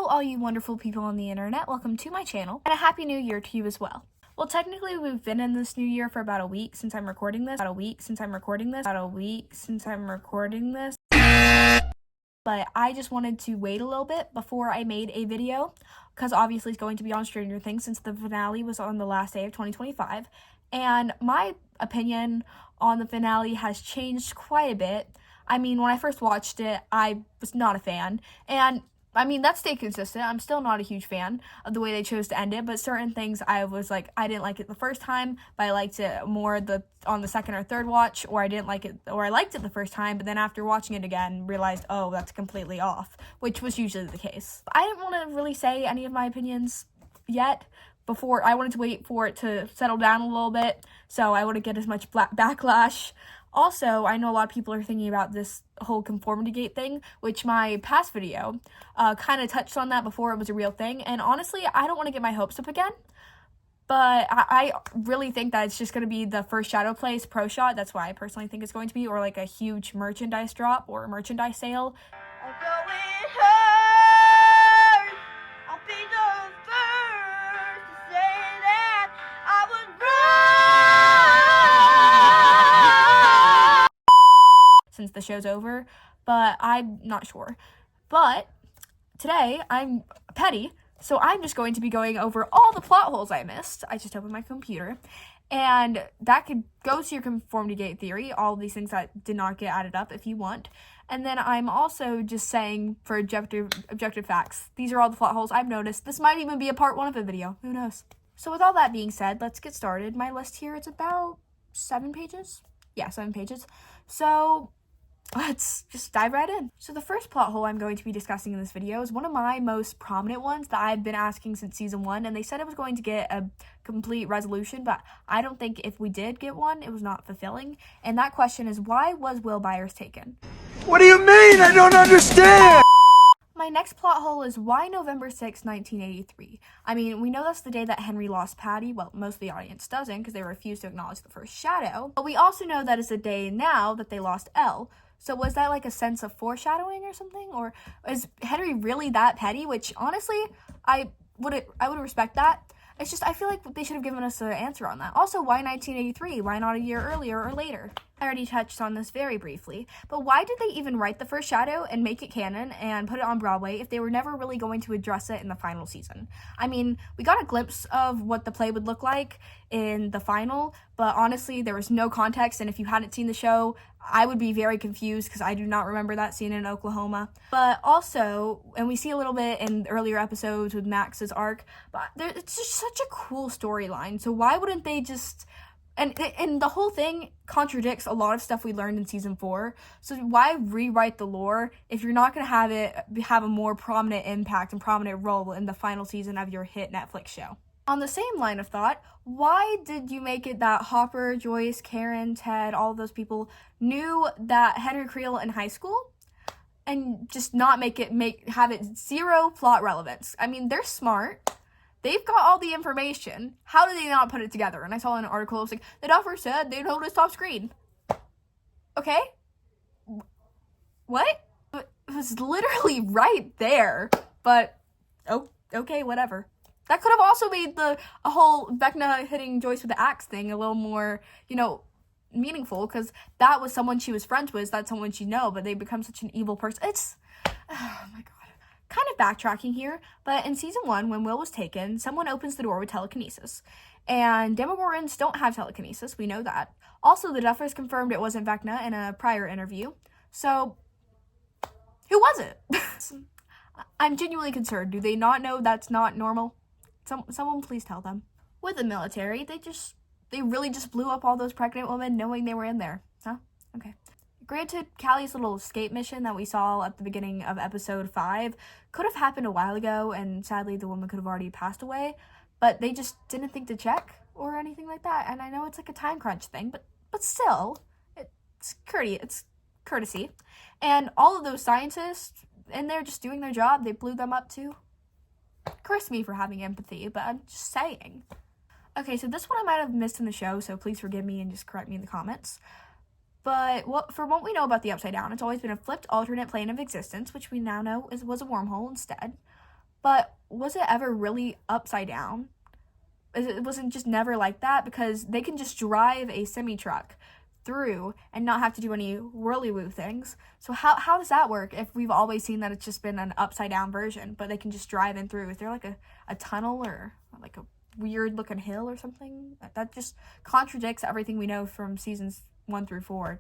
all you wonderful people on the internet. Welcome to my channel, and a happy new year to you as well. Well, technically, we've been in this new year for about a week since I'm recording this. But I just wanted to wait a little bit before I made a video, because obviously it's going to be on Stranger Things since the finale was on the last day of 2025. And my opinion on the finale has changed quite a bit. I mean, when I first watched it, I was not a fan. And I mean, that stayed consistent. I'm still not a huge fan of the way they chose to end it, but certain things I was like, I didn't like it the first time, but I liked it more on the second or third watch, or I didn't like it, or I liked it the first time, but then after watching it again, realized, oh, that's completely off, which was usually the case. I didn't want to really say any of my opinions yet. Before, I wanted to wait for it to settle down a little bit, so I wouldn't get as much backlash. Also, I know a lot of people are thinking about this whole conformity gate thing, which my past video kind of touched on that before it was a real thing, and honestly, I don't want to get my hopes up again, but I really think that it's just going to be the first Shadow Place pro shot. That's why I personally think it's going to be, or like a huge merchandise drop or a merchandise sale. Although it hurts, I'll be the first to say that I was wrong. Since the show's over, but I'm not sure. But today I'm petty, so I'm just going to be going over all the plot holes I missed. I just opened my computer, and that could go to your conformity gate theory, all of these things that did not get added up if you want. And then I'm also just saying, for objective facts, these are all the plot holes I've noticed. This might even be a part 1 of a video, who knows. So with all that being said, let's get started. My list here is about 7 pages. Yeah, 7 pages. So let's just dive right in. So the first plot hole I'm going to be discussing in this video is one of my most prominent ones that I've been asking since season 1, and they said it was going to get a complete resolution, but I don't think if we did get one, it was not fulfilling. And that question is, why was Will Byers taken? What do you mean? I don't understand! My next plot hole is why November 6, 1983? I mean, we know that's the day that Henry lost Patty. Well, most of the audience doesn't because they refuse to acknowledge the first shadow. But we also know that it's the day now that they lost Elle. So was that like a sense of foreshadowing or something? Or is Henry really that petty? Which, honestly, I would respect that. It's just, I feel like they should have given us an answer on that. Also, why 1983? Why not a year earlier or later? I already touched on this very briefly, but why did they even write the first shadow and make it canon and put it on Broadway if they were never really going to address it in the final season? I mean, we got a glimpse of what the play would look like in the final, but honestly, there was no context, and if you hadn't seen the show, I would be very confused because I do not remember that scene in Oklahoma. But also, and we see a little bit in earlier episodes with Max's arc, but it's just such a cool storyline, so why wouldn't they just... And the whole thing contradicts a lot of stuff we learned in season 4. So why rewrite the lore if you're not going to have a more prominent impact and prominent role in the final season of your hit Netflix show? On the same line of thought, why did you make it that Hopper, Joyce, Karen, Ted, all of those people knew that Henry Creel in high school and just not have it zero plot relevance? I mean, they're smart. They've got all the information. How did they not put it together? And I saw an article, it was like, the Duffer said they noticed off screen. Okay? What? It was literally right there. But, oh, okay, whatever. That could have also made a whole Vecna hitting Joyce with the axe thing a little more, meaningful, because that was someone she was friends with, that's someone she know, but they become such an evil person. It's, oh my god. Kind of backtracking here, but in season 1, when Will was taken, someone opens the door with telekinesis. And Demogorgons don't have telekinesis, we know that. Also, the Duffers confirmed it wasn't Vecna in a prior interview. So, who was it? I'm genuinely concerned. Do they not know that's not normal? Someone please tell them. With the military, they really just blew up all those pregnant women knowing they were in there. Huh? Okay. Granted, Callie's little escape mission that we saw at the beginning of episode 5 could have happened a while ago, and sadly the woman could have already passed away, but they just didn't think to check or anything like that. And I know it's like a time crunch thing, but still, it's courtesy. And all of those scientists in there just doing their job, they blew them up too. Curse me for having empathy, but I'm just saying. Okay, so this one I might have missed in the show, so please forgive me and just correct me in the comments. But from what we know about the Upside Down, it's always been a flipped alternate plane of existence, which we now know was a wormhole instead. but was it ever really upside down? It wasn't just never like that, because they can just drive a semi-truck through and not have to do any whirly-woo things. So how does that work if we've always seen that it's just been an upside-down version, but they can just drive in through? Is there like a tunnel or like a weird-looking hill or something? That just contradicts everything we know from seasons 1 through 4.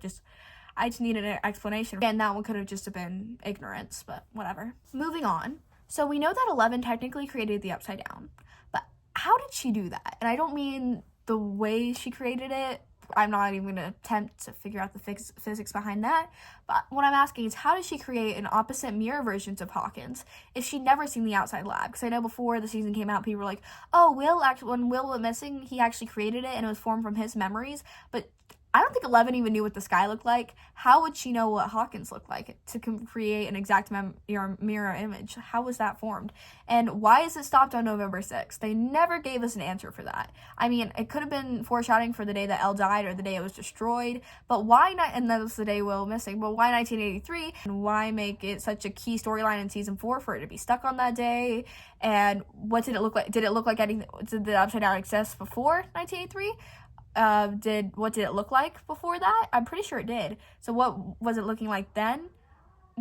I just needed an explanation. And that one could have just been ignorance, but whatever. Moving on. So we know that 11 technically created the upside down, but how did she do that? And I don't mean the way she created it. I'm not even going to attempt to figure out the physics behind that. But what I'm asking is, how did she create an opposite mirror versions of Hawkins if she'd never seen the outside lab? Because I know before the season came out, people were like, oh, when Will went missing, he actually created it and it was formed from his memories. But I don't think 11 even knew what the sky looked like. How would she know what Hawkins looked like to create an exact mirror image? How was that formed? And why is it stopped on November 6th? They never gave us an answer for that. I mean, it could have been foreshadowing for the day that Elle died or the day it was destroyed, but why not? And that was the day Will missing. But why 1983? And why make it such a key storyline in season 4 for it to be stuck on that day? And what did it look like? Did it look like anything? Did the upside down exist before 1983? What did it look like before that? I'm pretty sure it did. So what was it looking like then?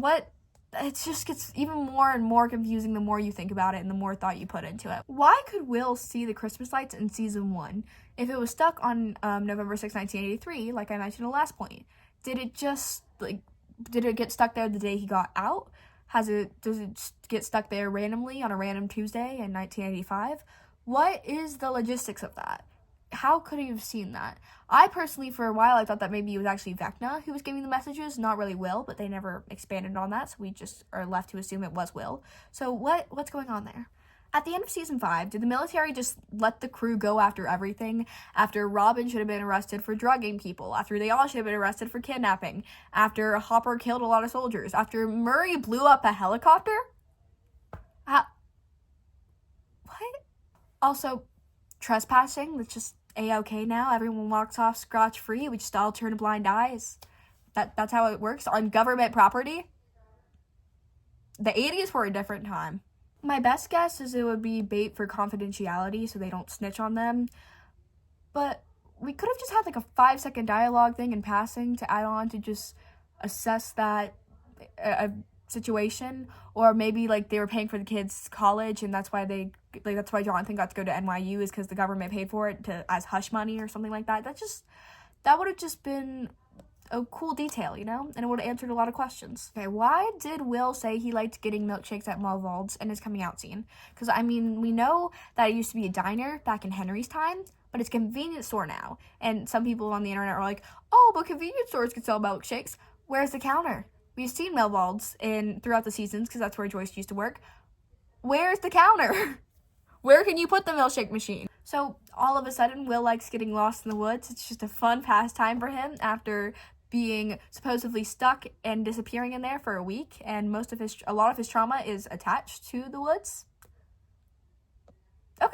It just gets even more and more confusing the more you think about it and the more thought you put into it. Why could Will see the Christmas lights in season 1 if it was stuck on November 6, 1983, like I mentioned in the last point? Did it get stuck there the day he got out? Does it get stuck there randomly on a random Tuesday in 1985? What is the logistics of that? How could he have seen that? I personally, for a while, I thought that maybe it was actually Vecna who was giving the messages, not really Will, but they never expanded on that, so we just are left to assume it was Will. So what's going on there? At the end of season 5, did the military just let the crew go after everything? After Robin should have been arrested for drugging people, after they all should have been arrested for kidnapping, after Hopper killed a lot of soldiers, after Murray blew up a helicopter? What? Also, trespassing, that's just A-okay now. Everyone walks off scotch-free. We just all turn a blind eye. That's how it works on government property. The 80s were a different time. My best guess is it would be bait for confidentiality so they don't snitch on them. But we could have just had like a 5-second dialogue thing in passing to add on to just assess that situation, or maybe like they were paying for the kids' college and that's why Jonathan got to go to NYU, is because the government paid for it as hush money or something like that. That would have just been a cool detail, you know, and it would have answered a lot of questions. Okay, why did Will say he liked getting milkshakes at Melvald's in his coming out scene? Because I mean, we know that it used to be a diner back in Henry's time, but it's a convenience store now, and some people on the internet are like, oh, but convenience stores can sell milkshakes. Where's the counter? We've seen Melvald's throughout the seasons because that's where Joyce used to work. Where's the counter? Where can you put the milkshake machine? So all of a sudden, Will likes getting lost in the woods. It's just a fun pastime for him after being supposedly stuck and disappearing in there for a week, and a lot of his trauma is attached to the woods. Okay.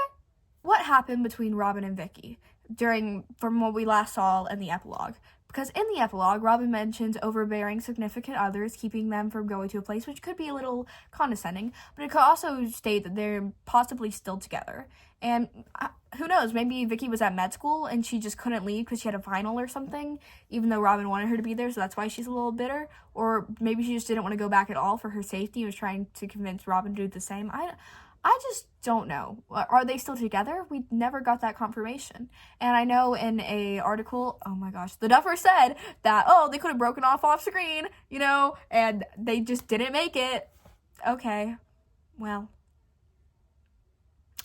What happened between Robin and Vicky from what we last saw in the epilogue? Because in the epilogue, Robin mentions overbearing significant others, keeping them from going to a place, which could be a little condescending, but it could also state that they're possibly still together. And who knows, maybe Vicky was at med school and she just couldn't leave because she had a final or something, even though Robin wanted her to be there, so that's why she's a little bitter. Or maybe she just didn't want to go back at all for her safety and was trying to convince Robin to do the same. I just don't know. Are they still together? We never got that confirmation. And I know in a article, oh my gosh, the Duffer said that, they could have broken off screen, you know, and they just didn't make it. Okay, well,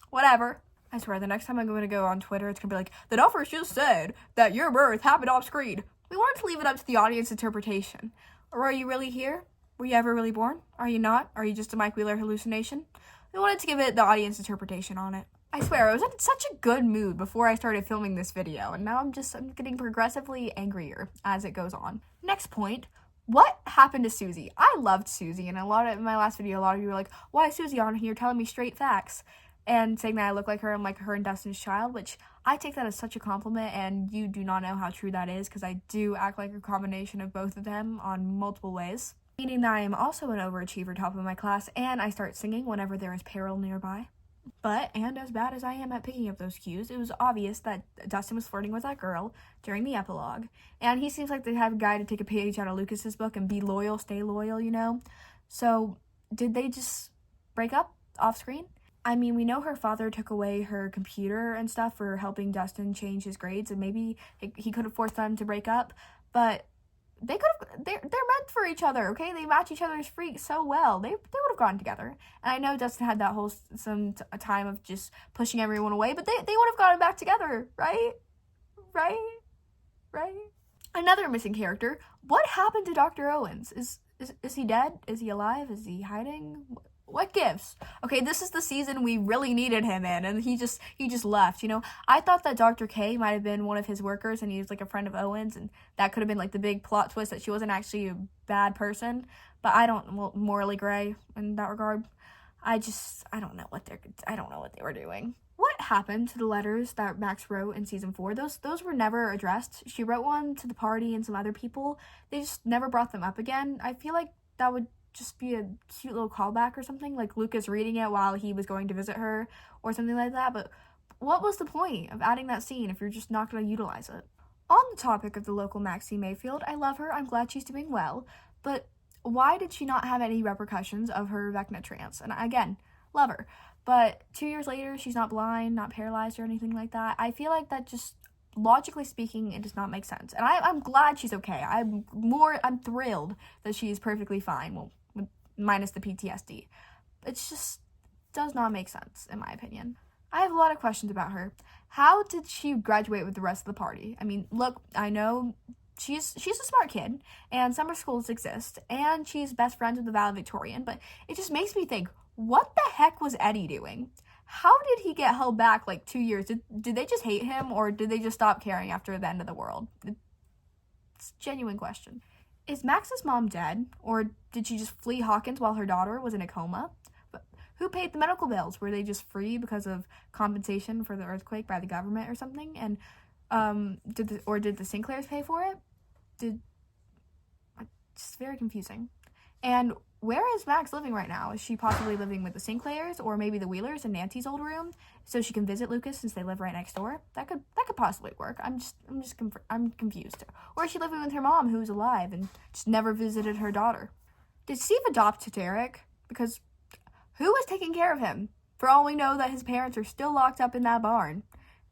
whatever. I swear, the next time I'm going to go on Twitter, it's going to be like, the Duffers just said that your birth happened off screen. We wanted to leave it up to the audience interpretation. Or are you really here? Were you ever really born? Are you not? Are you just a Mike Wheeler hallucination? We wanted to give it the audience interpretation on it. I swear, I was in such a good mood before I started filming this video, and now I'm getting progressively angrier as it goes on. Next point, what happened to Susie? I loved Susie, and in my last video, a lot of you were like, why is Susie on here telling me straight facts? And saying that I look like her, I'm like her and Dustin's child, which I take that as such a compliment, and you do not know how true that is, because I do act like a combination of both of them on multiple ways. Meaning that I am also an overachiever, top of my class, and I start singing whenever there is peril nearby. But, and as bad as I am at picking up those cues, it was obvious that Dustin was flirting with that girl during the epilogue, and he seems like the type of guy to take a page out of Lucas's book and be loyal, stay loyal, you know? So, did they just break up off screen? I mean, we know her father took away her computer and stuff for helping Dustin change his grades, and maybe he could have forced them to break up, but they're meant for each other, okay? They match each other's freaks so well. They would have gone together. And I know Dustin had that whole a time of just pushing everyone away, but they would have gotten back together, right? Right? Another missing character. What happened to Dr. Owens? Is he dead? Is he alive? Is he hiding? What gives? Okay, this is the season we really needed him in, and he just left, you know? I thought that Dr. K might have been one of his workers, and he was, like, a friend of Owen's, and that could have been, like, the big plot twist that she wasn't actually a bad person, but morally gray in that regard. I don't know what they were doing. What happened to the letters that Max wrote in season 4? Those were never addressed. She wrote one to the party and some other people. They just never brought them up again. I feel like that would just be a cute little callback or something, like Lucas reading it while he was going to visit her or something like that, but what was the point of adding that scene if you're just not going to utilize it? On the topic of the local Maxie Mayfield, I love her, I'm glad she's doing well, but why did she not have any repercussions of her Vecna trance? And again, love her, but 2 years later, she's not blind, not paralyzed or anything like that. I feel like that just, logically speaking, it does not make sense, and I'm glad she's okay. I'm thrilled that she's perfectly fine, well, minus the PTSD. It just does not make sense, in my opinion. I have a lot of questions about her. How did she graduate with the rest of the party? I mean, look, I know she's a smart kid, and summer schools exist, and she's best friends with the valedictorian, but it just makes me think, what the heck was Eddie doing? How did he get held back like 2 years? Did they just hate him, or did they just stop caring after the end of the world? It's a genuine question. Is Max's mom dead, or did she just flee Hawkins while her daughter was in a coma? But who paid the medical bills? Were they just free because of compensation for the earthquake by the government or something? And did the Sinclairs pay for it? It's very confusing. And where is Max living right now? Is she possibly living with the Sinclairs or maybe the Wheelers in Nancy's old room so she can visit Lucas since they live right next door? That could possibly work. I'm confused. Or is she living with her mom who's alive and just never visited her daughter? Did Steve adopt Derek? Because who was taking care of him? For all we know that his parents are still locked up in that barn.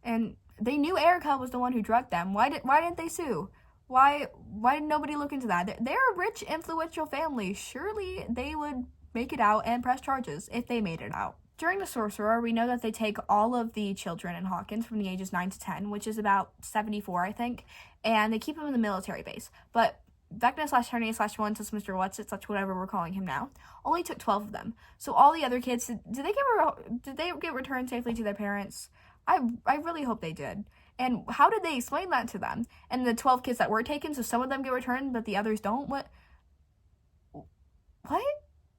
And they knew Erica was the one who drugged them. Why didn't they sue? Why did nobody look into that? They're a rich, influential family. Surely they would make it out and press charges if they made it out. During the Sorcerer, we know that they take all of the children in Hawkins from the ages 9 to 10, which is about 74, I think, and they keep them in the military base. But Vecna/Henry/1 Mr. Whatsit, whatever we're calling him now, only took 12 of them. So all the other kids, did they get returned safely to their parents? I really hope they did. And how did they explain that to them? And the 12 kids that were taken, so some of them get returned, but the others don't? What? Why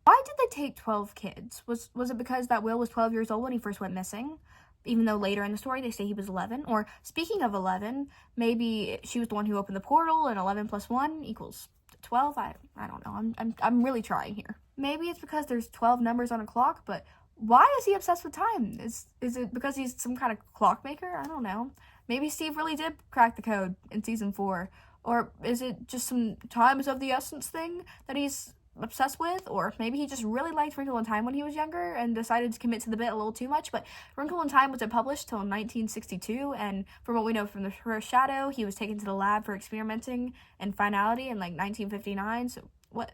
did they take 12 kids? Was it because that Will was 12 years old when he first went missing? Even though later in the story they say he was 11? Or, speaking of 11, maybe she was the one who opened the portal, and 11 plus 1 equals 12? I don't know. I'm really trying here. Maybe it's because there's 12 numbers on a clock, but why is he obsessed with time? Is it because he's some kind of clockmaker? I don't know. Maybe Steve really did crack the code in season 4. Or is it just some time is of the essence thing that he's obsessed with? Or maybe he just really liked Wrinkle in Time when he was younger and decided to commit to the bit a little too much. But Wrinkle in Time wasn't published till 1962, and from what we know from the first Shadow, he was taken to the lab for experimenting and finality in like 1959. So what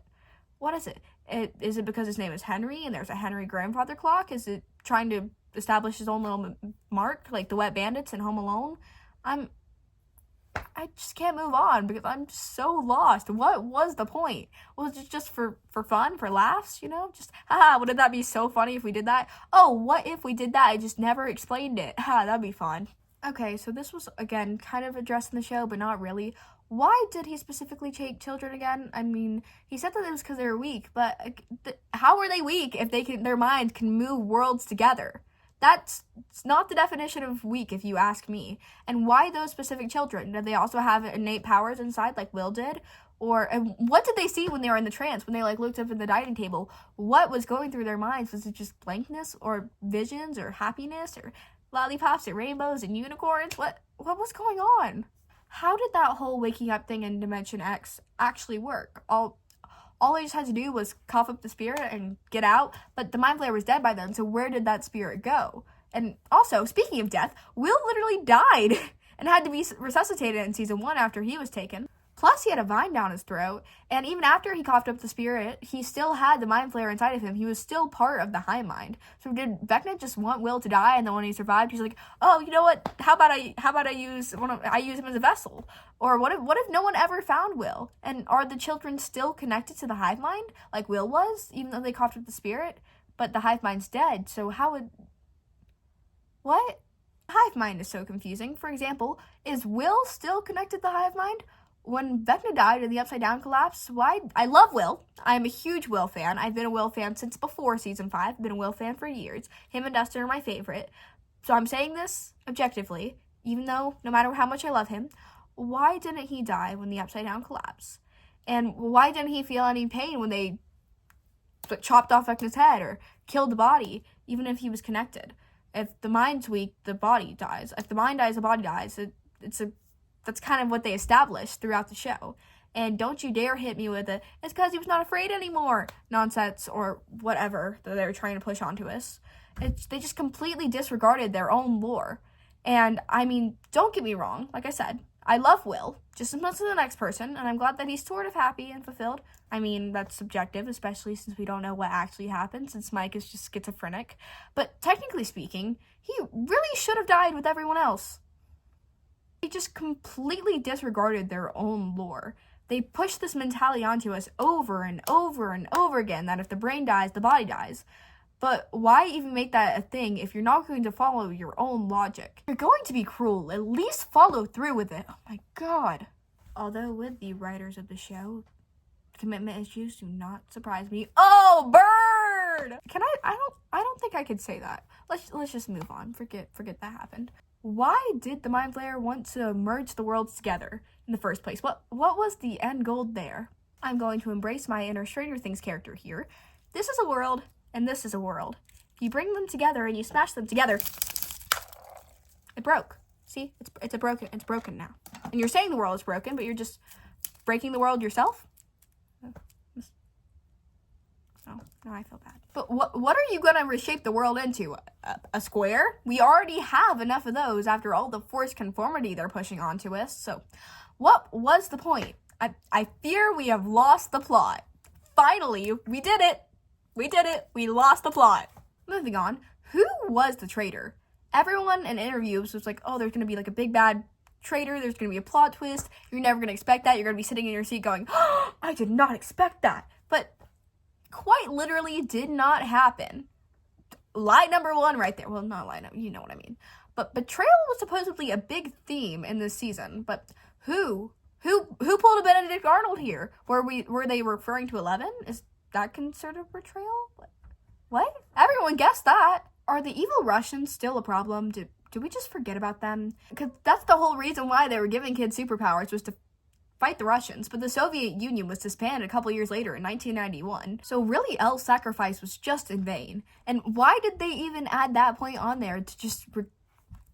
is it? Is it because his name is Henry and there's a Henry grandfather clock? Is it trying to establish his own little mark, like the Wet Bandits and Home Alone? I just can't move on because I'm just so lost. What was the point? Was it just for fun, for laughs, you know? Just, wouldn't that be so funny if we did that? Oh, what if we did that? I just never explained it. That'd be fun. Okay, so this was, again, kind of addressed in the show, but not really. Why did he specifically take children again? I mean, he said that it was because they were weak, but how are they weak if their minds can move worlds together? That's not the definition of weak, if you ask me. And why those specific children? Did they also have innate powers inside like Will did? Or and what did they see when they were in the trance? When they like looked up at the dining table, what was going through their minds? Was it just blankness or visions or happiness or lollipops and rainbows and unicorns? What was going on? How did that whole waking up thing in Dimension X actually work? All they just had to do was cough up the spirit and get out, but the Mind Flayer was dead by then, so where did that spirit go? And also, speaking of death, Will literally died and had to be resuscitated in season 1 after he was taken. Plus, he had a vine down his throat, and even after he coughed up the spirit, he still had the Mind Flayer inside of him. He was still part of the Hive Mind. So did Vecna just want Will to die, and then when he survived, he's like, oh, you know what? How about I use him as a vessel? Or what if no one ever found Will? And are the children still connected to the Hive Mind, like Will was, even though they coughed up the spirit? But the Hive Mind's dead, so how would... What? Hive Mind is so confusing. For example, is Will still connected to the Hive Mind? When Vecna died in the Upside Down collapse, why? I love Will. I'm a huge Will fan. I've been a Will fan since before season 5. I've been a Will fan for years. Him and Dustin are my favorite. So I'm saying this objectively, even though no matter how much I love him, why didn't he die when the Upside Down collapsed? And why didn't he feel any pain when they chopped off Vecna's head or killed the body, even if he was connected? If the mind's weak, the body dies. If the mind dies, the body dies. That's kind of what they established throughout the show. And don't you dare hit me with it's because he was not afraid anymore nonsense or whatever that they were trying to push onto us. They just completely disregarded their own lore. And, I mean, don't get me wrong. Like I said, I love Will just as much as the next person, and I'm glad that he's sort of happy and fulfilled. I mean, that's subjective, especially since we don't know what actually happened, since Mike is just schizophrenic. But technically speaking, he really should have died with everyone else. They just completely disregarded their own lore. They pushed this mentality onto us over and over and over again that if the brain dies, the body dies. But why even make that a thing if you're not going to follow your own logic? If you're going to be cruel, at least follow through with it. Oh my god. Although with the writers of the show, commitment issues do not surprise me. Oh, bird! I don't think I could say that. Let's just move on. Forget that happened. Why did the Mind Flayer want to merge the worlds together in the first place? What was the end goal there? I'm going to embrace my inner Stranger Things character here. This is a world, and this is a world. If you bring them together and you smash them together, it broke. See? It's broken now. And you're saying the world is broken, but you're just breaking the world yourself? Oh, now I feel bad. But what are you going to reshape the world into? A square? We already have enough of those after all the forced conformity they're pushing onto us. So what was the point? I fear we have lost the plot. Finally, we did it. We did it. We lost the plot. Moving on. Who was the traitor? Everyone in interviews was like, oh, there's going to be like a big bad traitor. There's going to be a plot twist. You're never going to expect that. You're going to be sitting in your seat going, oh, I did not expect that. But quite literally did not happen. Lie number 1 right there. Well, not lie number, you know what I mean. But betrayal was supposedly a big theme in this season. But who pulled a Benedict Arnold here? Were they referring to 11? Is that considered betrayal? What? Everyone guessed that. Are the evil Russians still a problem? Do we just forget about them? Because that's the whole reason why they were giving kids superpowers, was to fight the Russians, but the Soviet Union was disbanded a couple years later in 1991. So really, Elle's sacrifice was just in vain. And why did they even add that point on there to just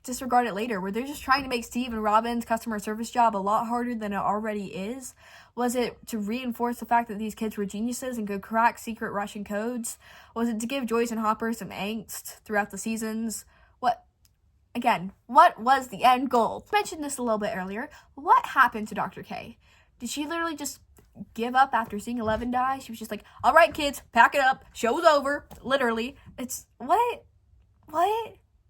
disregard it later? Were they just trying to make Steve and Robin's customer service job a lot harder than it already is? Was it to reinforce the fact that these kids were geniuses and could crack secret Russian codes? Was it to give Joyce and Hopper some angst throughout the seasons? What was the end goal? I mentioned this a little bit earlier. What happened to Dr. K? Did she literally just give up after seeing 11 die? She was just like, all right, kids, pack it up. Show's over. Literally. It's, what?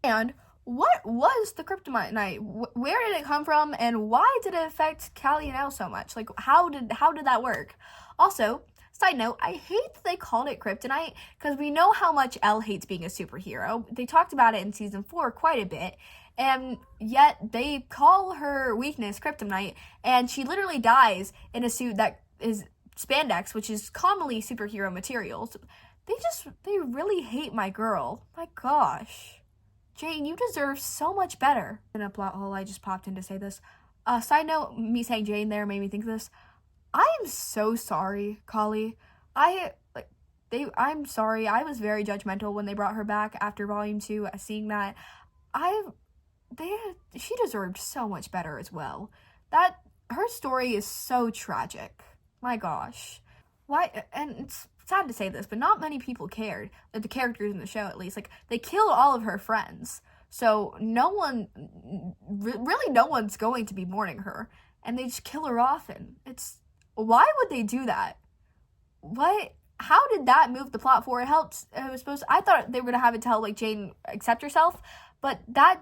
And what was the kryptonite? Where did it come from? And why did it affect Callie and Elle so much? Like, how did that work? Also, side note, I hate that they called it kryptonite because we know how much Elle hates being a superhero. They talked about it in season 4 quite a bit, and yet they call her weakness kryptonite, and she literally dies in a suit that is spandex, which is commonly superhero materials. They really hate my girl. My gosh. Jane, you deserve so much better. In a plot hole, I just popped in to say this. Side note, me saying Jane there made me think of this. I am so sorry, Kali. I'm sorry. I was very judgmental when they brought her back after Volume 2, seeing that. She deserved so much better as well. Her story is so tragic. My gosh. Why, and it's sad to say this, but not many people cared. Like, the characters in the show, at least. Like, they killed all of her friends. So no one's going to be mourning her. And they just kill her off, and why would they do that? How did that move the plot forward? I thought they were gonna have it to help, like, Jane accept herself, but they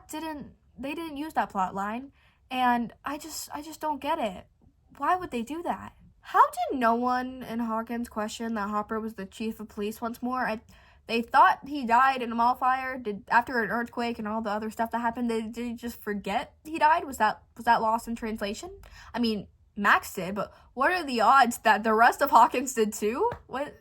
didn't use that plot line, and I just don't get it. Why would they do that? How did no one in Hawkins question that Hopper was the chief of police once more? They thought he died in a mall fire. After an earthquake and all the other stuff that happened, did they just forget he died? Was that lost in translation? I mean, Max did, but what are the odds that the rest of Hawkins did too? What?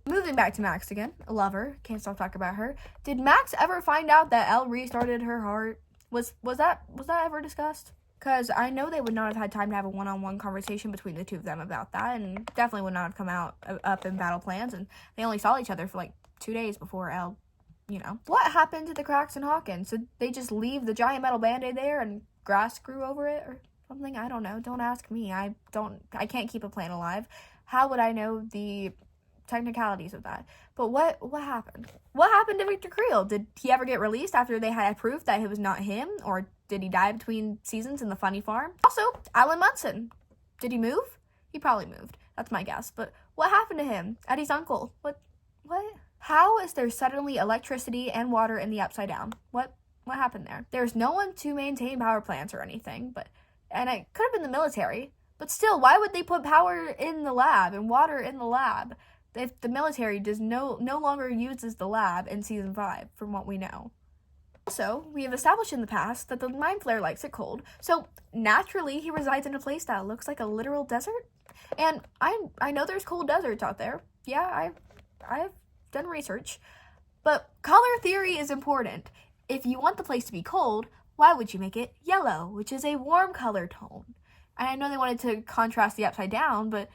Moving back to Max again, love her, can't stop talking about her. Did Max ever find out that Elle restarted her heart? Was that ever discussed? Because I know they would not have had time to have a one-on-one conversation between the two of them about that, and definitely would not have come up in battle plans, and they only saw each other for like 2 days before Elle, What happened to the cracks in Hawkins? Did they just leave the giant metal band-aid there and grass grew over it or something? I don't know. Don't ask me. I can't keep a plant alive. How would I know the technicalities of that? But what happened? What happened to Victor Creel? Did he ever get released after they had proof that it was not him, or did he die between seasons in the funny farm? Also, Alan Munson. Did he move? He probably moved. That's my guess. But what happened to him? Eddie's uncle. What? How is there suddenly electricity and water in the Upside Down? What happened there? There's no one to maintain power plants or anything, and it could have been the military. But still, why would they put power in the lab and water in the lab if the military no longer uses the lab in season 5, from what we know? Also, we have established in the past that the Mind Flayer likes it cold, so naturally he resides in a place that looks like a literal desert. And I know there's cold deserts out there. Yeah, I've done research. But color theory is important. If you want the place to be cold, why would you make it yellow, which is a warm color tone? And I know they wanted to contrast the Upside Down, but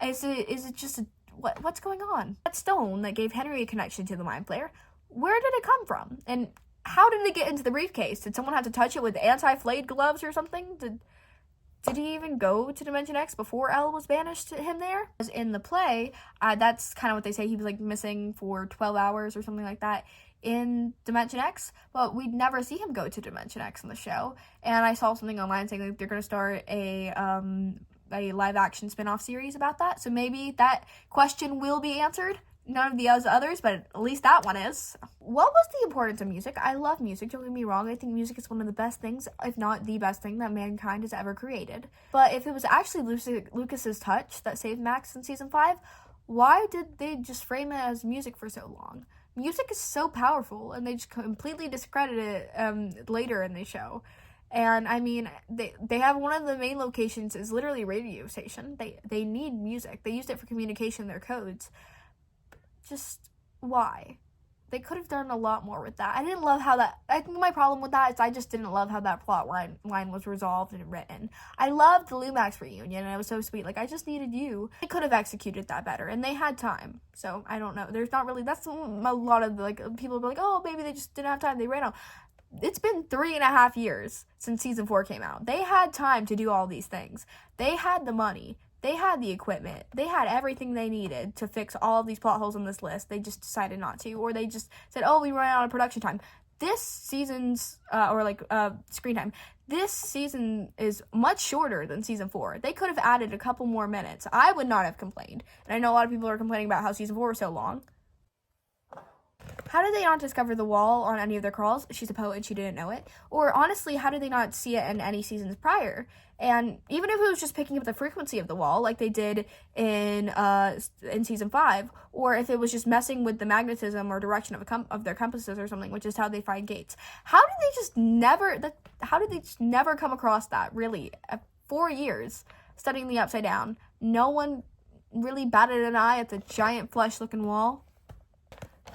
is it just what's going on? That stone that gave Henry a connection to the Mind Flayer, where did it come from? And how did it get into the briefcase? Did someone have to touch it with anti-flayed gloves or something? Did he even go to Dimension X before Elle was banished to him there? As in the play, that's kind of what they say. He was like missing for 12 hours or something like that in Dimension X, but we'd never see him go to Dimension X in the show. And I saw something online saying like they're going to start a live action spin-off series about that. So maybe that question will be answered. None of the others, but at least that one is. What was the importance of music? I love music, don't get me wrong. I think music is one of the best things, if not the best thing, that mankind has ever created. But if it was actually Lucas's touch that saved Max in season 5, why did they just frame it as music for so long? Music is so powerful, and they just completely discredit it later in the show. And I mean, they have one of the main locations is literally a radio station. They need music. They used it for communication, their codes. Just why? They could have done a lot more with that. I didn't love how that. I think my problem with that is I just didn't love how that plot line was resolved and written. I loved the Lumax reunion, and it was so sweet. Like, I just needed you. They could have executed that better, and they had time. So I don't know. There's not really. That's a lot of like people be like, oh, maybe they just didn't have time. They ran out. It's been 3.5 years since season 4 came out. They had time to do all these things. They had the money. They had the equipment. They had everything they needed to fix all of these plot holes on this list. They just decided not to, or they just said, oh, we ran out of production time. This season's, screen time, this season is much shorter than season 4. They could have added a couple more minutes. I would not have complained. And I know a lot of people are complaining about how season 4 was so long. How did they not discover the wall on any of their crawls? She's a poet and she didn't know it. Or honestly, how did they not see it in any seasons prior? And even if it was just picking up the frequency of the wall, like they did in season 5, or if it was just messing with the magnetism or direction of their compasses or something, which is how they find gates. How did they just never come across that, really? 4 years studying the Upside Down. No one really batted an eye at the giant flesh-looking wall.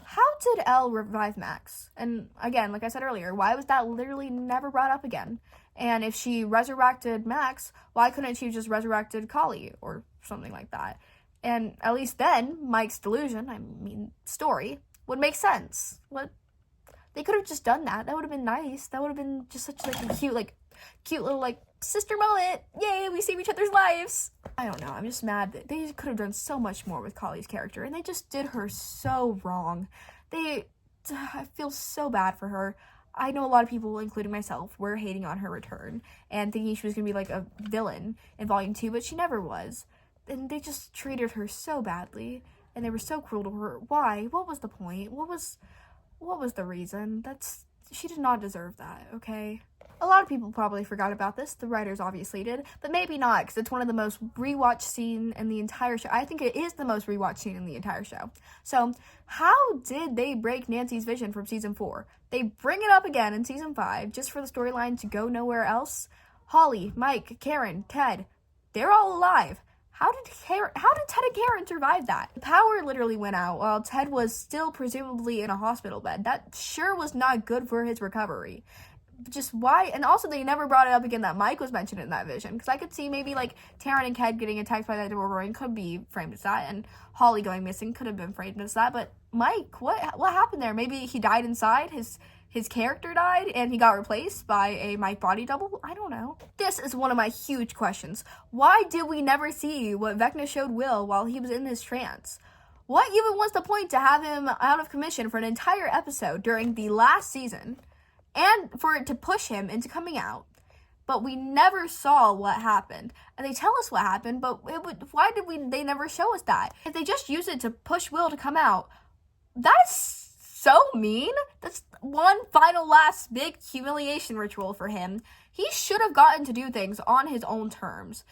How did Elle revive Max? And again, like I said earlier, why was that literally never brought up again? And if she resurrected Max, why couldn't she just resurrected Kali or something like that? And at least then, Mike's delusion, story, would make sense. They could have just done that. That would have been nice. That would have been just such like a cute little like sister moment. Yay, we save each other's lives. I don't know. I'm just mad that they could have done so much more with Kali's character, and they just did her so wrong. I feel so bad for her. I know a lot of people, including myself, were hating on her return and thinking she was gonna be like a villain in Volume 2, but she never was. And they just treated her so badly, and they were so cruel to her. Why? What was the point? What was the reason? She did not deserve that, okay? A lot of people probably forgot about this. The writers obviously did, but maybe not, because it's one of the most rewatched scenes in the entire show. I think it is the most rewatched scene in the entire show. So, how did they break Nancy's vision from Season 4? They bring it up again in Season 5, just for the storyline to go nowhere else. Holly, Mike, Karen, Ted, they're all alive. How did Ted and Karen survive that? The power literally went out while Ted was still presumably in a hospital bed. That sure was not good for his recovery. Just why? And also they never brought it up again that Mike was mentioned in that vision, because I could see maybe like Taryn and Ted getting attacked by that Demogorgon could be framed as that, and Holly going missing could have been framed as that. But Mike, what happened there? Maybe he died inside, his character died and he got replaced by a Mike body double? I don't know. This is one of my huge questions. Why did we never see what Vecna showed Will while he was in his trance? What even was the point to have him out of commission for an entire episode during the last season, and for it to push him into coming out? But we never saw what happened. And they tell us what happened, but why did they never show us that? If they just used it to push Will to come out, that's so mean. That's one final last big humiliation ritual for him. He should have gotten to do things on his own terms.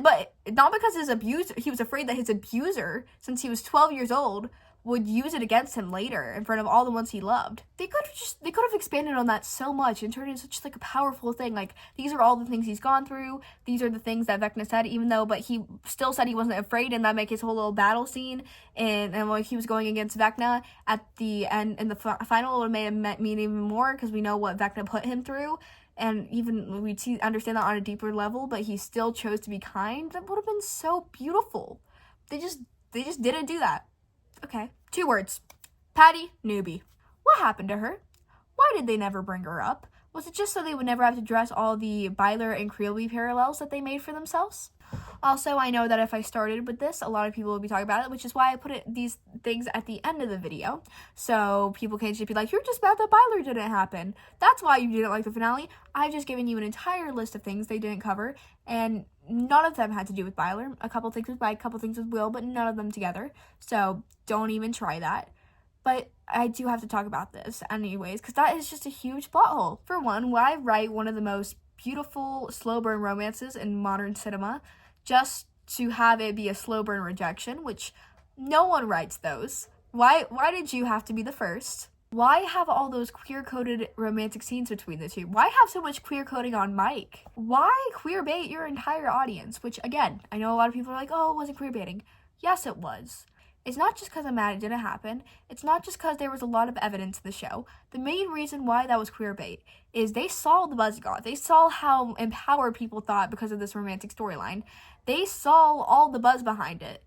But not because he was afraid that his abuser, since he was 12 years old, would use it against him later in front of all the ones he loved. They could have expanded on that so much and turned it into such like a powerful thing. Like, these are all the things he's gone through. These are the things that Vecna said, but he still said he wasn't afraid, and that make his whole little battle scene and like he was going against Vecna at the end in the final, it would have made him mean even more, because we know what Vecna put him through. And even we understand that on a deeper level, but he still chose to be kind. That would have been so beautiful. They just didn't do that. Okay, 2 words. Patty, newbie. What happened to her? Why did they never bring her up? Was it just so they would never have to address all the Byler and Creelby parallels that they made for themselves? Also, I know that if I started with this, a lot of people would be talking about it, which is why I put these things at the end of the video. So people can't just be like, you're just mad that Byler didn't happen. That's why you didn't like the finale. I've just given you an entire list of things they didn't cover, and none of them had to do with Byler. A couple things with Mike, a couple things with Will, but none of them together. So don't even try that. But I do have to talk about this anyways, because that is just a huge plot hole. For one, why write one of the most beautiful slow burn romances in modern cinema just to have it be a slow burn rejection, which no one writes those? Why did you have to be the first? Why have all those queer-coded romantic scenes between the two? Why have so much queer coding on Mike? Why queer bait your entire audience? Which, again, I know a lot of people are like, oh, it wasn't queer baiting. Yes, it was. It's not just because I'm mad it didn't happen. It's not just because there was a lot of evidence in the show. The main reason why that was queer bait is they saw the buzz it got. They saw how empowered people thought because of this romantic storyline. They saw all the buzz behind it.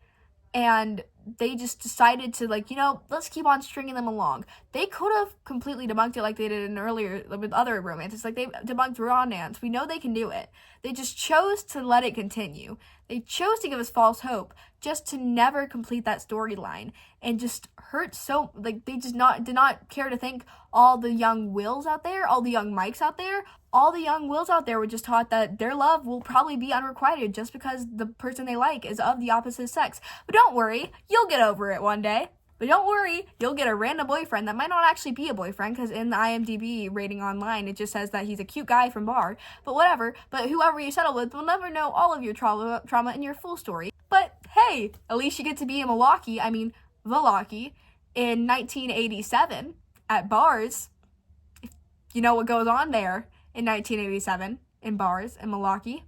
And they just decided to, let's keep on stringing them along. They could have completely debunked it like they did earlier with other romances. Like, they debunked romance. We know they can do it. They just chose to let it continue. They chose to give us false hope just to never complete that storyline, and just hurt so, they just did not care to think all the young Wills out there, all the young Mikes out there, all the young Wills out there were just taught that their love will probably be unrequited just because the person they like is of the opposite sex. But don't worry, you'll get over it one day. But don't worry, you'll get a random boyfriend that might not actually be a boyfriend, because in the IMDb rating online, it just says that he's a cute guy from Bar. But whatever, but whoever you settle with will never know all of your trauma and your full story. But hey, at least you get to be in Milwaukee, in 1987 at Bars. You know what goes on there in 1987 in Bars in Milwaukee.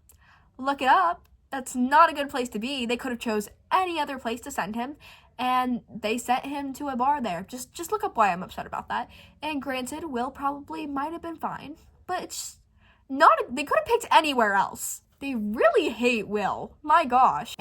Look it up. That's not a good place to be. They could have chose any other place to send him. and they sent him to a bar there. Just look up why I'm upset about that. And granted, Will probably might have been fine, but it's not, they could have picked anywhere else. They really hate Will. My gosh.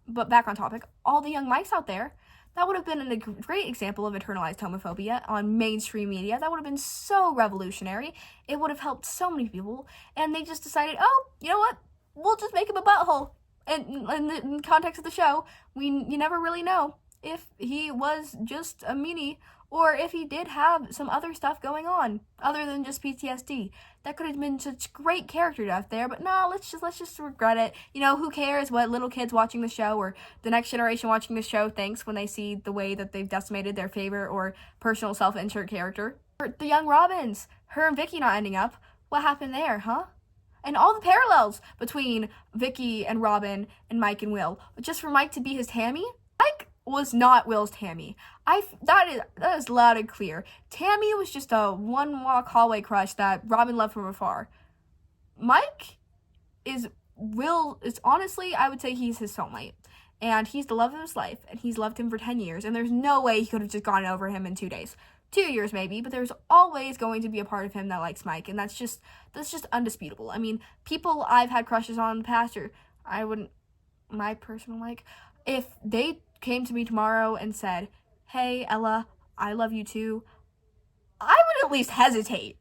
But back on topic, all the young Mikes out there, that would have been a great example of internalized homophobia on mainstream media. That would have been so revolutionary. It would have helped so many people. And they just decided, oh, you know what? We'll just make him a butthole. And in the context of the show, you never really know if he was just a meanie or if he did have some other stuff going on other than just PTSD. That could have been such great character depth there, but no, let's just regret it. You know, who cares what little kids watching the show or the next generation watching the show thinks when they see the way that they've decimated their favorite or personal self-insert character. Or the young Robins, her and Vicky not ending up. What happened there, huh? And all the parallels between Vicky and Robin and Mike and Will. Just for Mike to be his Tammy? Mike was not Will's Tammy. That is loud and clear. Tammy was just a one-walk hallway crush that Robin loved from afar. Mike is honestly, I would say he's his soulmate. And he's the love of his life. And he's loved him for 10 years. And there's no way he could have just gone over him in 2 days. 2 years maybe, but there's always going to be a part of him that likes Mike. And that's just undisputable. I mean, people I've had crushes on in the past, or my personal like, if they came to me tomorrow and said, hey, Ella, I love you too, I would at least hesitate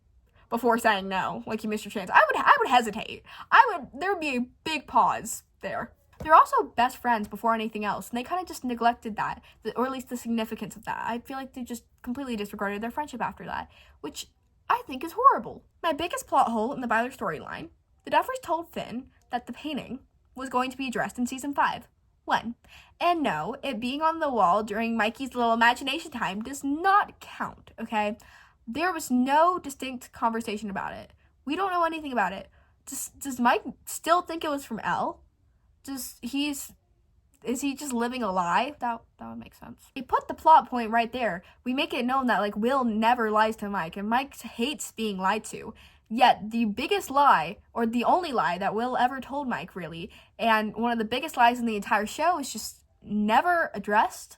before saying no, like you missed your chance. I would hesitate. There would be a big pause there. They're also best friends before anything else, and they kind of just neglected that, or at least the significance of that. I feel like they just completely disregarded their friendship after that, which I think is horrible. My biggest plot hole in the Byler storyline, the Duffers told Finn that the painting was going to be addressed in season 5. When? And no, it being on the wall during Mikey's little imagination time does not count, okay? There was no distinct conversation about it. We don't know anything about it. Does Mike still think it was from Elle? Is he just living a lie? That would make sense. We put the plot point right there. We make it known that, like, Will never lies to Mike, and Mike hates being lied to. Yet, the biggest lie, or the only lie that Will ever told Mike, really, and one of the biggest lies in the entire show is just never addressed.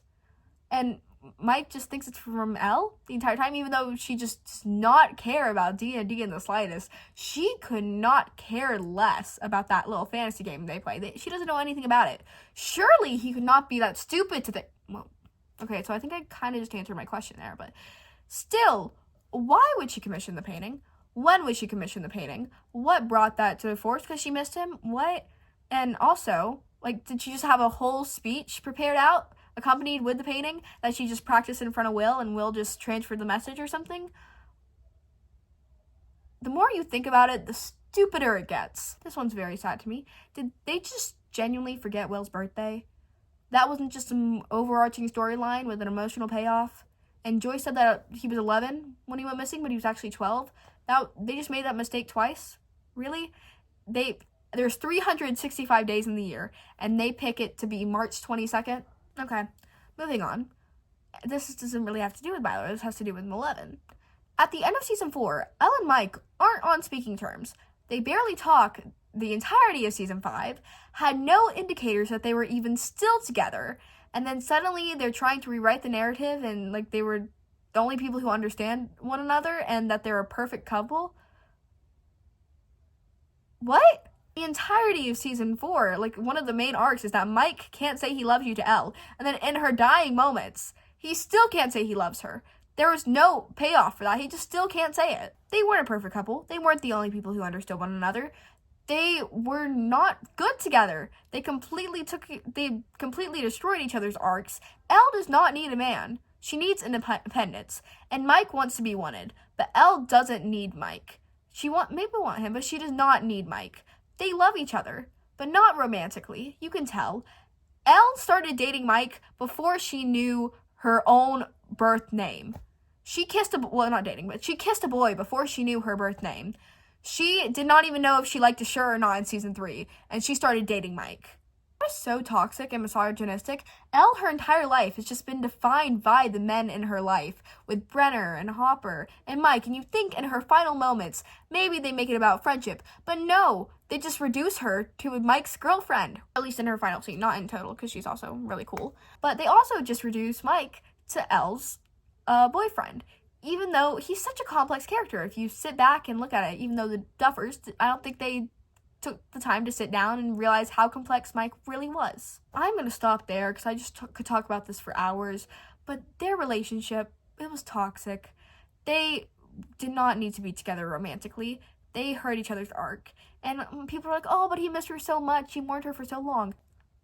And Mike just thinks it's from Elle the entire time, even though she just does not care about D&D in the slightest. She could not care less about that little fantasy game they play. She doesn't know anything about it. Surely he could not be that stupid to think. Well, okay, so I think I kind of just answered my question there, but still, why would she commission the painting? When would she commission the painting? What brought that to the force? Because she missed him? What? And also, like, did she just have a whole speech prepared out, accompanied with the painting, that she just practiced in front of Will, and Will just transferred the message or something? The more you think about it, the stupider it gets. This one's very sad to me. Did they just genuinely forget Will's birthday? That wasn't just some overarching storyline with an emotional payoff? And Joy said that he was 11 when he went missing, but he was actually 12. They just made that mistake twice? Really? There's 365 days in the year, and they pick it to be March 22nd? Okay, moving on. This doesn't really have to do with Byler. This has to do with 11. At the end of season 4, Elle and Mike aren't on speaking terms. They barely talk the entirety of season 5, had no indicators that they were even still together, and then suddenly they're trying to rewrite the narrative and, like, they were the only people who understand one another and that they're a perfect couple. What? The entirety of season 4, like, one of the main arcs is that Mike can't say he loves you to Elle, and then in her dying moments, he still can't say he loves her. There was no payoff for that. He just still can't say it. They weren't a perfect couple. They weren't the only people who understood one another. They were not good together. They completely destroyed each other's arcs. Elle does not need a man. She needs independence. And Mike wants to be wanted. But Elle doesn't need Mike. She maybe want him, but she does not need Mike. They love each other, but not romantically. You can tell. Elle started dating Mike before she knew her own birth name. She kissed she kissed a boy before she knew her birth name. She did not even know if she liked a shirt or not in season 3, and she started dating Mike. is so toxic and misogynistic. Elle, her entire life, has just been defined by the men in her life, with Brenner and Hopper and Mike, and you think in her final moments, maybe they make it about friendship, but no, they just reduce her to Mike's girlfriend, at least in her final scene, not in total, because she's also really cool, but they also just reduce Mike to Elle's boyfriend, even though he's such a complex character. If you sit back and look at it, even though the Duffers, I don't think they took the time to sit down and realize how complex Mike really was. I'm going to stop there because I just could talk about this for hours, but their relationship, it was toxic. They did not need to be together romantically. They hurt each other's arc. And people are like, oh, but he missed her so much. He mourned her for so long.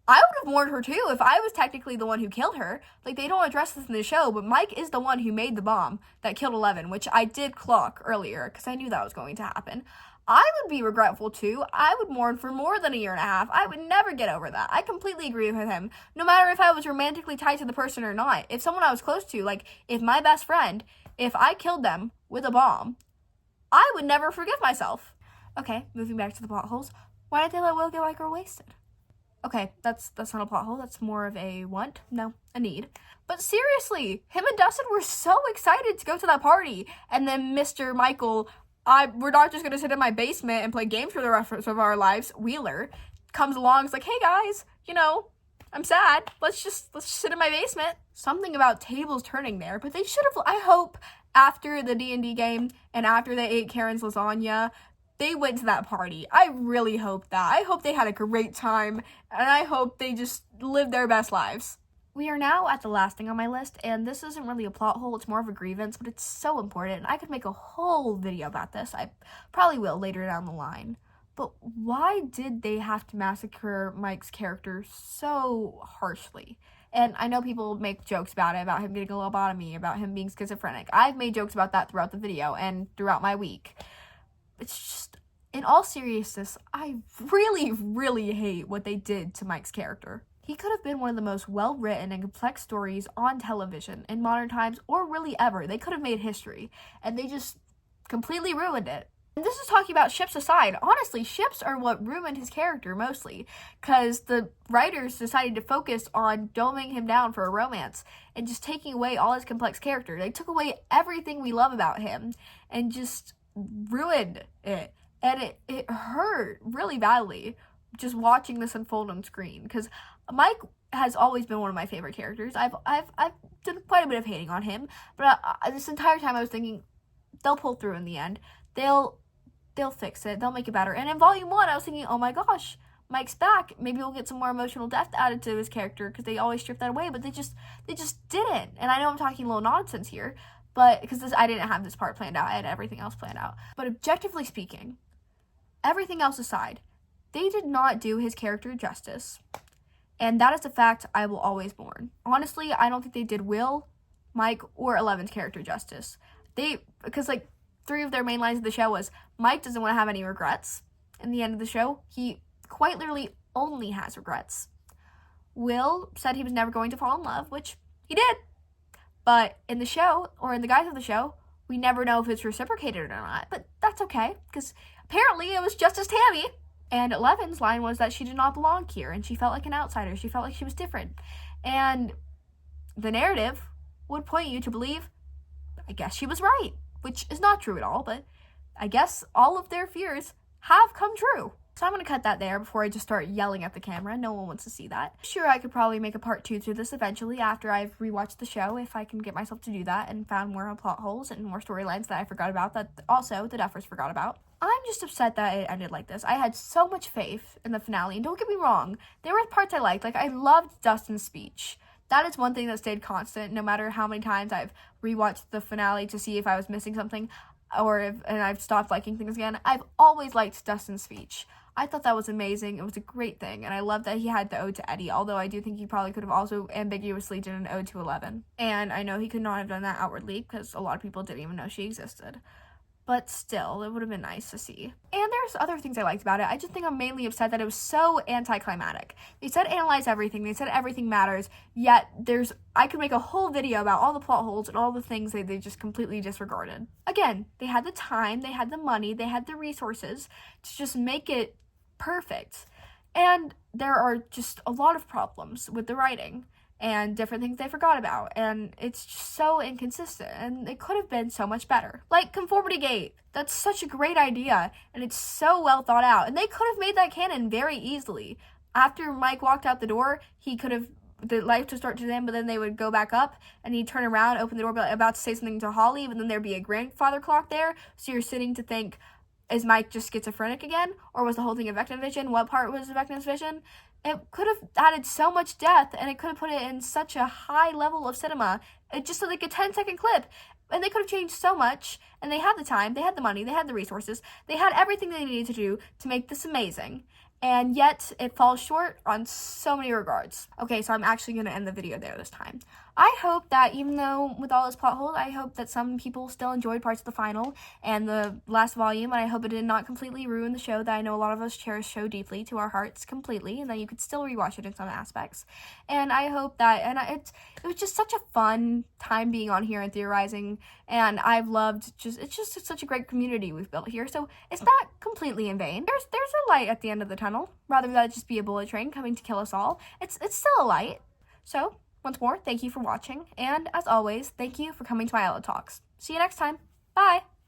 I would have mourned her too if I was technically the one who killed her. Like, they don't address this in the show, but Mike is the one who made the bomb that killed 11, which I did clock earlier because I knew that was going to happen. I would be regretful too. I would mourn for more than a year and a half. I would never get over that. I completely agree with him. No matter if I was romantically tied to the person or not. If someone I was close to, like if my best friend, if I killed them with a bomb, I would never forgive myself. Okay, moving back to the plot holes. Why did they let Will get white girl wasted? Okay, that's not a plot hole. That's more of a want. No, a need. But seriously, him and Dustin were so excited to go to that party. And then Mr. Michael, we're not just going to sit in my basement and play games for the rest of our lives. Wheeler comes along, is like, hey guys, I'm sad. Let's just sit in my basement. Something about tables turning there, but they should have, I hope, after the D&D game and after they ate Karen's lasagna, they went to that party. I really hope that. I hope they had a great time, and I hope they just lived their best lives. We are now at the last thing on my list, and this isn't really a plot hole, it's more of a grievance, but it's so important. I could make a whole video about this. I probably will later down the line. But why did they have to massacre Mike's character so harshly? And I know people make jokes about it, about him getting a lobotomy, about him being schizophrenic. I've made jokes about that throughout the video and throughout my week. It's just, in all seriousness, I really, really hate what they did to Mike's character. He could have been one of the most well-written and complex stories on television in modern times, or really ever. They could have made history, and they just completely ruined it. And this is talking about ships aside. Honestly, ships are what ruined his character mostly, because the writers decided to focus on dumbing him down for a romance and just taking away all his complex character. They took away everything we love about him and just ruined it. And it hurt really badly just watching this unfold on screen, because Mike has always been one of my favorite characters. I've done quite a bit of hating on him, but this entire time I was thinking they'll pull through in the end. They'll fix it. They'll make it better. And in Volume 1, I was thinking, oh my gosh, Mike's back. Maybe we'll get some more emotional depth added to his character, because they always strip that away, but they just didn't. And I know I'm talking a little nonsense here, but because I didn't have this part planned out. I had everything else planned out. But objectively speaking, everything else aside, they did not do his character justice. And that is a fact I will always mourn. Honestly, I don't think they did Will, Mike, or 11's character justice. Because like 3 of their main lines of the show was, Mike doesn't want to have any regrets. In the end of the show, he quite literally only has regrets. Will said he was never going to fall in love, which he did. But in the show, or in the guise of the show, we never know if it's reciprocated or not. But that's okay, because apparently it was just as Tammy. And 11's line was that she did not belong here, and she felt like an outsider. She felt like she was different. And the narrative would point you to believe, I guess she was right, which is not true at all, but I guess all of their fears have come true. So I'm going to cut that there before I just start yelling at the camera. No one wants to see that. Sure, I could probably make a part 2 to this eventually after I've rewatched the show, if I can get myself to do that, and found more plot holes and more storylines that I forgot about that also the Duffers forgot about. I'm just upset that it ended like this. I had so much faith in the finale, and don't get me wrong, there were parts I liked. Like, I loved Dustin's speech. That is one thing that stayed constant, no matter how many times I've rewatched the finale to see if I was missing something, and I've stopped liking things again. I've always liked Dustin's speech. I thought that was amazing. It was a great thing, and I love that he had the ode to Eddie, although I do think he probably could have also ambiguously done an ode to 11. And I know he could not have done that outwardly, because a lot of people didn't even know she existed. But still, it would have been nice to see. And there's other things I liked about it. I just think I'm mainly upset that it was so anticlimactic. They said analyze everything. They said everything matters. Yet I could make a whole video about all the plot holes and all the things they just completely disregarded. Again, they had the time, they had the money, they had the resources to just make it perfect. And there are just a lot of problems with the writing and different things they forgot about, and it's just so inconsistent, and it could have been so much better. Like Conformity Gate, that's such a great idea, and it's so well thought out, and they could have made that canon very easily. After Mike walked out the door, he could have, the light would start to dim, but then they would go back up, and he'd turn around, open the door, about to say something to Holly, but then there'd be a grandfather clock there, so you're sitting to think, is Mike just schizophrenic again? Or was the whole thing a Vecna's vision? What part was Vecna's vision? It could have added so much depth, and it could have put it in such a high level of cinema. It just like a 10-second clip. And they could have changed so much, and they had the time, they had the money, they had the resources, they had everything they needed to do to make this amazing. And yet, it falls short on so many regards. Okay, so I'm actually going to end the video there this time. I hope that even though with all its plot holes, I hope that some people still enjoyed parts of the final and the last volume, and I hope it did not completely ruin the show that I know a lot of us cherish so deeply to our hearts completely, and that you could still rewatch it in some aspects. And I hope that, it was just such a fun time being on here and theorizing, and I've loved it's just such a great community we've built here, so it's not completely in vain. There's a light at the end of the tunnel, rather than it just be a bullet train coming to kill us all. It's still a light. So, once more, thank you for watching, and as always, thank you for coming to my Ella Talks. See you next time. Bye!